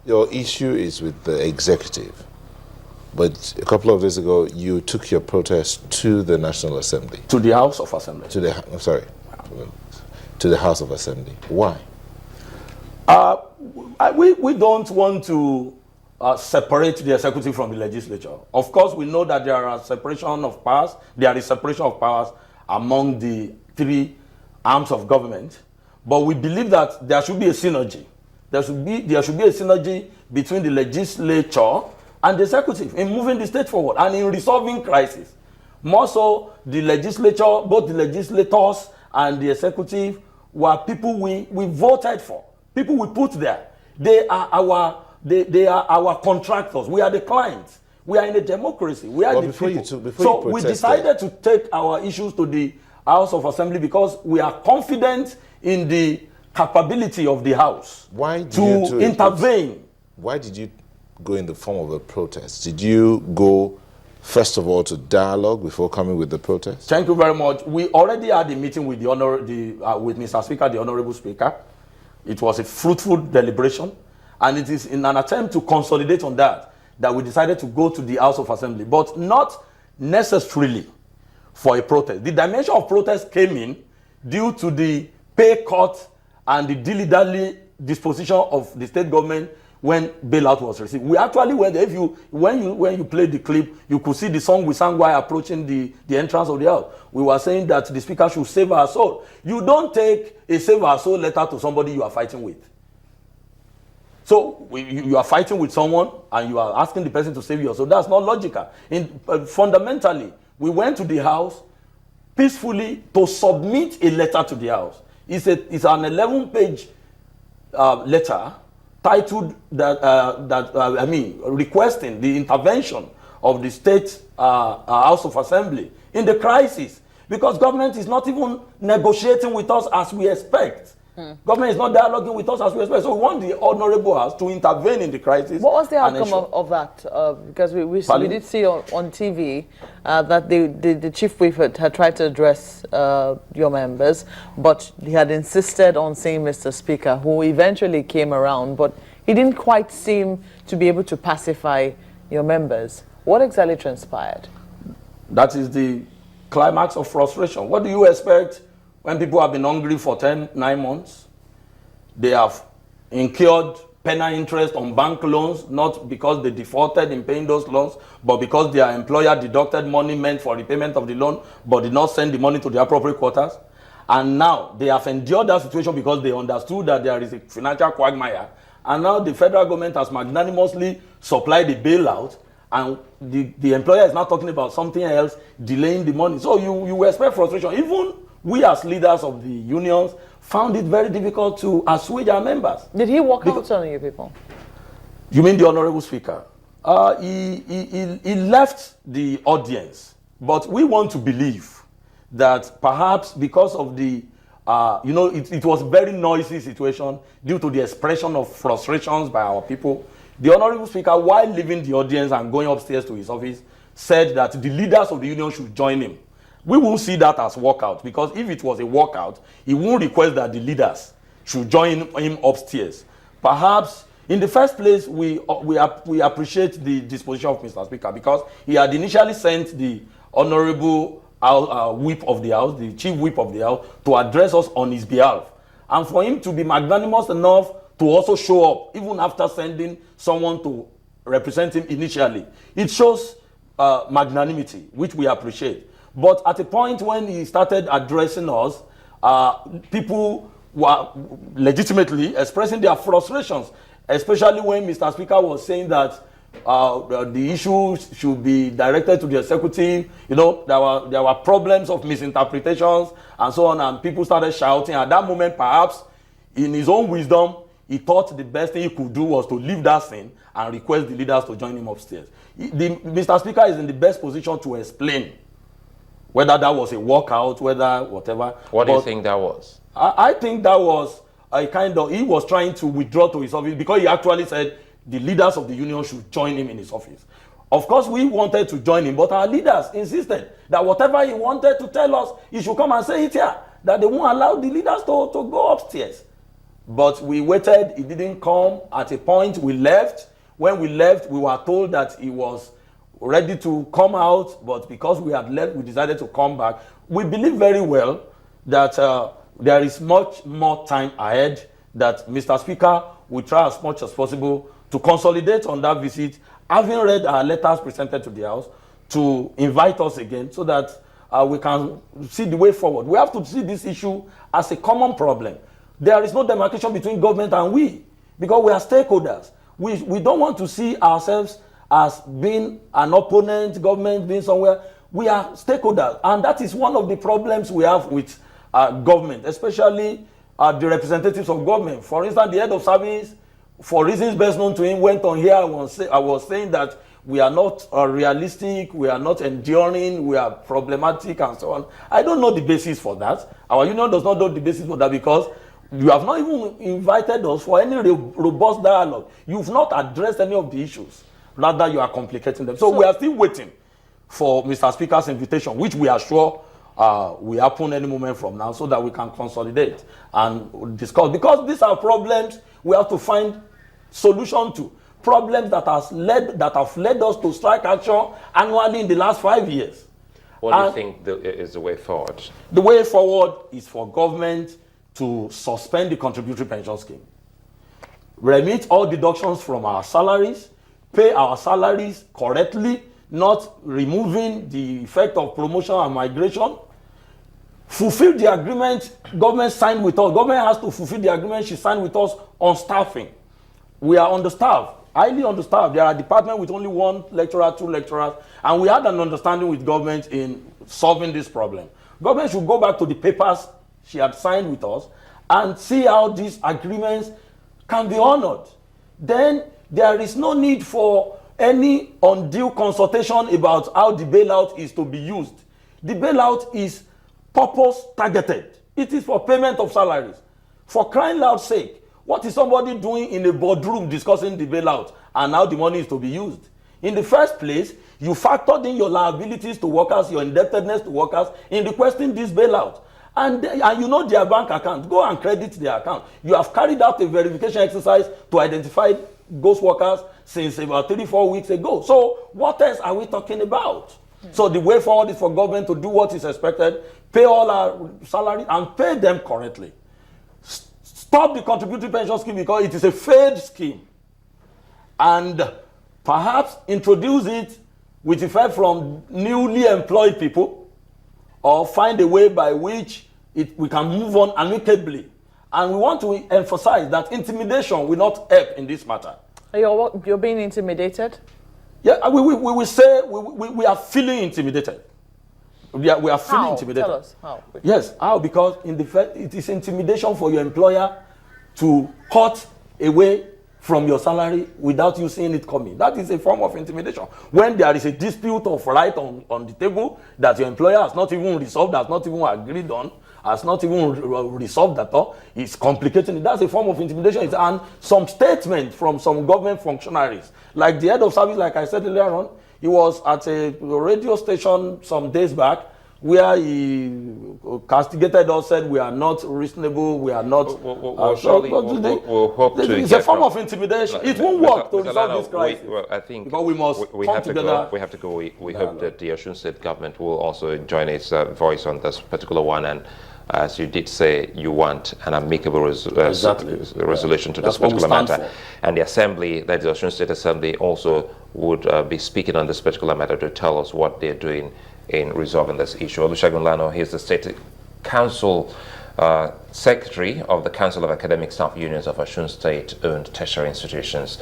your issue is with the executive. But a couple of days ago, you took your protest to the National Assembly. To the House of Assembly. To the, I'm sorry, to the House of Assembly. Why? We don't want to separate the executive from the legislature. Of course, we know that there are separation of powers. There is separation of powers among the three arms of government. But we believe that there should be a synergy. There should be a synergy between the legislature and the executive in moving the state forward and in resolving crises. More so, the legislature, both the legislators and the executive were people we voted for, people we put there. They are our contractors. We are the clients. We are in a democracy. We are the people. So we decided to take our issues to the House of Assembly because we are confident in the capability of the House to intervene. Why did you go in the form of a protest? Did you go, first of all, to dialogue before coming with the protest? Thank you very much. We already had a meeting with with Mr. Speaker, the Honorable Speaker. It was a fruitful deliberation, and it is in an attempt to consolidate on that we decided to go to the House of Assembly, but not necessarily for a protest. The dimension of protest came in due to the pay cut and the dilly-dally disposition of the state government when bailout was received. We actually went there. When you played the clip, you could see the song we sang while approaching the entrance of the house. We were saying that the speaker should save our soul. You don't take a save our soul letter to somebody you are fighting with. So you are fighting with someone and you are asking the person to save your soul. That's not logical. Fundamentally, we went to the house peacefully to submit a letter to the house. It's an 11-page letter titled requesting the intervention of the State House of Assembly in the crisis, because government is not even negotiating with us as we expect. Government is not dialoguing with us as we expect. So we want the Honorable House to intervene in the crisis. What was the outcome of that? Because we did see on TV that the Chief Whip had tried to address your members, but he had insisted on seeing Mr. Speaker, who eventually came around, but he didn't quite seem to be able to pacify your members. What exactly transpired? That is the climax of frustration. What do you expect when people have been hungry for 9 months? They have incurred penal interest on bank loans, not because they defaulted in paying those loans, but because their employer deducted money meant for repayment of the loan, but did not send the money to the appropriate quarters. And now they have endured that situation because they understood that there is a financial quagmire. And now the federal government has magnanimously supplied the bailout, and the employer is now talking about something else, delaying the money. So you expect frustration. Even we as leaders of the unions found it very difficult to assuage our members. Did he walk out on you people? You mean the Honorable Speaker? He left the audience, but we want to believe that perhaps because of the, it was a very noisy situation due to the expression of frustrations by our people. The Honorable Speaker, while leaving the audience and going upstairs to his office, said that the leaders of the union should join him. We won't see that as walkout, because if it was a walkout, he won't request that the leaders should join him upstairs. Perhaps, in the first place, we appreciate the disposition of Mr. Speaker, because he had initially sent the Honorable Whip of the House, the Chief Whip of the House, to address us on his behalf. And for him to be magnanimous enough to also show up, even after sending someone to represent him initially, it shows magnanimity, which we appreciate. But at a point when he started addressing us, people were legitimately expressing their frustrations, especially when Mr. Speaker was saying that the issue should be directed to the executive. There were problems of misinterpretations and so on, and people started shouting. At that moment, perhaps, in his own wisdom, he thought the best thing he could do was to leave that scene and request the leaders to join him upstairs. Mr. Speaker is in the best position to explain whether that was a walkout, whether whatever. What do you think that was? I think that was a kind of, he was trying to withdraw to his office because he actually said the leaders of the union should join him in his office. Of course, we wanted to join him, but our leaders insisted that whatever he wanted to tell us, he should come and say it here, that they won't allow the leaders to go upstairs. But we waited, he didn't come. At a point, we left. When we left, we were told that he was ready to come out, but because we had left, we decided to come back. We believe very well that there is much more time ahead, that Mr. Speaker will try as much as possible to consolidate on that visit, having read our letters presented to the House, to invite us again so that we can see the way forward. We have to see this issue as a common problem. There is no demarcation between government and we, because we are stakeholders. We don't want to see ourselves as being an opponent, government being somewhere. We are stakeholders, and that is one of the problems we have with government, especially the representatives of government. For instance, the head of service, for reasons best known to him, went on here. I was saying that we are not realistic, we are not enduring, we are problematic, and so on. I don't know the basis for that. Our union does not know the basis for that, because you have not even invited us for any robust dialogue. You've not addressed any of the issues. Rather, you are complicating them. So we are still waiting for Mr. Speaker's invitation, which we are sure will happen any moment from now, so that we can consolidate and discuss. Because these are problems we have to find solution to. Problems that have led us to strike action annually in the last 5 years. What do you think is the way forward? The way forward is for government to suspend the contributory pension scheme, remit all deductions from our salaries, pay our salaries correctly, not removing the effect of promotion and migration, fulfill the agreement government signed with us. Government has to fulfill the agreement she signed with us on staffing. We are understaffed, highly understaffed. There are departments with only 1 lecturer, 2 lecturers, and we had an understanding with government in solving this problem. Government should go back to the papers she had signed with us and see how these agreements can be honored. Then there is no need for any undue consultation about how the bailout is to be used. The bailout is purpose targeted. It is for payment of salaries. For crying loud sake, what is somebody doing in a boardroom discussing the bailout and how the money is to be used? In the first place, you factored in your liabilities to workers, your indebtedness to workers in requesting this bailout. And you know their bank account. Go and credit their account. You have carried out a verification exercise to identify ghost workers since about 3-4 weeks ago. So what else are we talking about? So the way forward is for government to do what is expected, pay all our salary and pay them correctly. Stop the contributory pension scheme because it is a failed scheme. And perhaps introduce it with effect from newly employed people, or find a way by which we can move on amicably. And we want to emphasize that intimidation will not help in this matter. You're being intimidated? Yeah, we will say we are feeling intimidated. We are feeling intimidated. Tell us how. Yes, how? Because in the fact, it is intimidation for your employer to cut away from your salary without you seeing it coming. That is a form of intimidation. When there is a dispute of right on the table that your employer has not even resolved, has not even agreed on, has not even resolved at all, it's complicating it. That's a form of intimidation. And some statement from some government functionaries, like the head of service, like I said earlier on, he was at a radio station some days back where he castigated us, said we are not reasonable, we are not... we'll hope to it's a form of intimidation. It won't work to resolve this crisis. I think because we must come together. We have to go. We hope that the Osun State government will also join its voice on this particular one. And as you did say, you want an amicable resolution to this particular matter. And the Assembly, that is the Osun State Assembly, also would be speaking on this particular matter to tell us what they're doing in resolving this issue. Olusegun Lano, he is the State Council Secretary of the Council of Academic Staff Unions of Osun State-owned tertiary institutions.